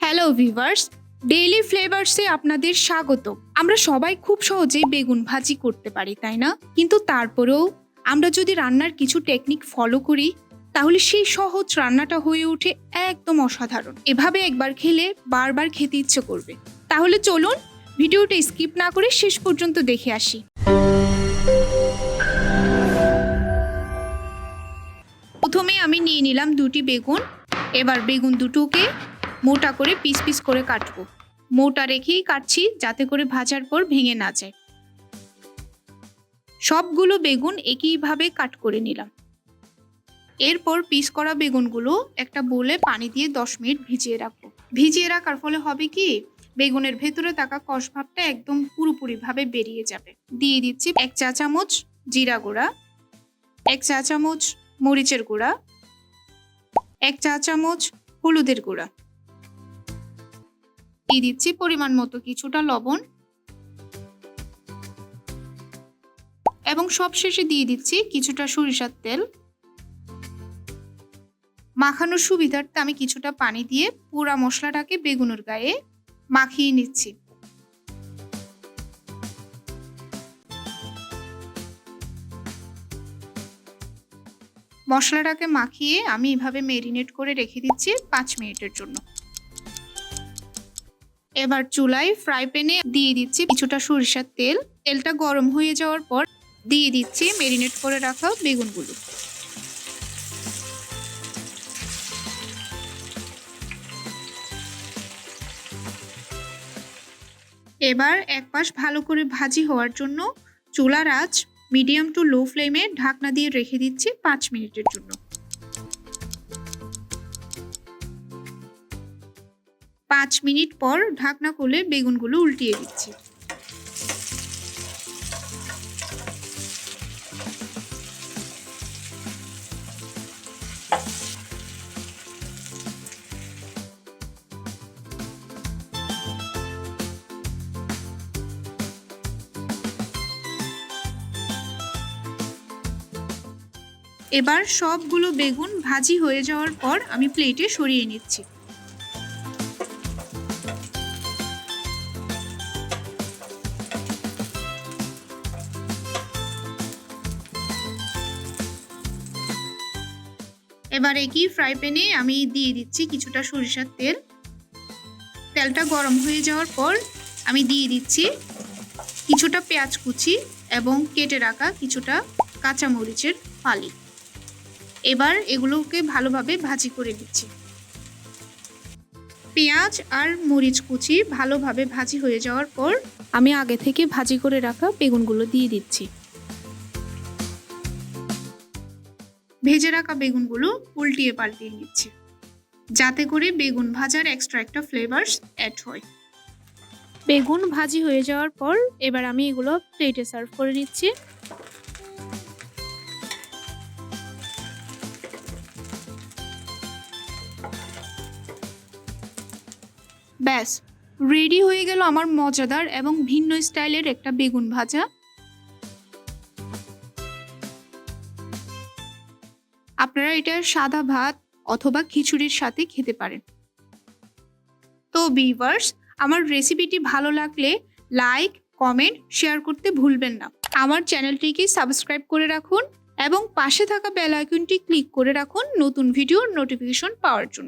Hello viewers, daily ফ্লেভারসে আপনাদের স্বাগত। আমরা সবাই খুব সহজেই বেগুন ভাজি করতে পারি, তাই না? কিন্তু তারপরেও আমরা যদি রান্নার কিছু টেকনিক ফলো করি তাহলে সেই সহজ রান্নাটা হয়ে ওঠে একদম অসাধারণ। এভাবে একবার খেলে বারবার খেতে ইচ্ছে করবে। তাহলে চলুন ভিডিওটা স্কিপ না করে শেষ পর্যন্ত দেখে আসি। প্রথমে আমি নিয়ে নিলাম 2টি বেগুন। এবার বেগুন দুটোকে মোটা করে পিস পিস করে কাটবো। মোটা রেখেই কাটছি যাতে করে ভাজার পর ভেঙে না যায়। সবগুলো বেগুন একইভাবে কাট করে নিলাম। এরপর পিস করা বেগুনগুলো একটা বোলে পানি দিয়ে 10 মিনিট ভিজিয়ে রাখবো। ভিজিয়ে রাখার ফলে হবে কি, বেগুনের ভেতরে থাকা কষ ভাবটা একদম পুরোপুরিভাবে বেরিয়ে যাবে। দিয়ে দিচ্ছি 1 চা চামচ জিরা গুঁড়া, 1 চা চামচ মরিচের গুঁড়া, 1 চা চামচ হলুদের গুঁড়া, দিয়ে দিচ্ছি পরিমাণ মতো কিছুটা লবণ এবং সবশেষে দিয়ে দিচ্ছি কিছুটা সরিষার তেল। মাখানোর সুবিধার্থে আমি কিছুটা পানি দিয়ে পুরা মশলাটাকে বেগুনের গায়ে মাখিয়ে নিচ্ছি। মশলাটাকে মাখিয়ে আমি এভাবে ম্যারিনেট করে রেখে দিচ্ছি 5 মিনিটের জন্য। এবার চুলায় ফ্রাই প্যানে দিয়ে দিচ্ছি কিছুটা সরিষার তেল। তেলটা গরম হয়ে যাওয়ার পর দিয়ে দিচ্ছি ম্যারিনেট করে রাখা বেগুনগুলো। এবার এক পাশ ভালো করে ভাজি হওয়ার জন্য চুলার আঁচ মিডিয়াম টু লো ফ্লেমে ঢাকনা দিয়ে রেখে দিচ্ছি 5 মিনিটের জন্য। 5 মিনিট পর ঢাকনা খুলে বেগুনগুলো উল্টিয়ে দিচ্ছি। এবার সবগুলো বেগুন ভাজি হয়ে যাওয়ার পর আমি প্লেটে সরিয়ে নিচ্ছি। এবার একই ফ্রাই প্যানে আমি দিয়ে দিচ্ছি কিছুটা সরিষার তেল। তেলটা গরম হয়ে যাওয়ার পর আমি দিয়ে দিচ্ছি কিছুটা পেঁয়াজ কুচি এবং কেটে রাখা কিছুটা কাঁচা মরিচের ফালি। এবার এগুলোকে ভালোভাবে ভাজি করে দিচ্ছি। পেঁয়াজ আর মরিচ কুচি ভালোভাবে ভাজি হয়ে যাওয়ার পর আমি আগে থেকে ভাজি করে রাখা বেগুনগুলো দিয়ে দিচ্ছি। ভেজে রাখা বেগুনগুলো উল্টিয়ে পাল্টিয়ে নিচ্ছি যাতে করে বেগুন ভাজার এক্সট্রা একটা ফ্লেভারস অ্যাড হয়। বেগুন ভাজি হয়ে যাওয়ার পর এবার আমি এগুলো প্লেটে সার্ভ করে নিচ্ছি। ব্যাস রেডি হয়ে গেল আমার মজাদার এবং ভিন্ন স্টাইলের একটা বেগুন ভাজা। আপনারা এটা সাদা ভাত অথবা খিচুড়ির সাথে খেতে পারেন। তো ভিউয়ার্স, আমার রেসিপিটি ভালো লাগলে লাইক, কমেন্ট, শেয়ার করতে ভুলবেন না। আমার চ্যানেলটিকে সাবস্ক্রাইব করে রাখুন এবং পাশে থাকা বেল আইকনটি ক্লিক করে রাখুন নতুন ভিডিওর নোটিফিকেশন পাওয়ার জন্য।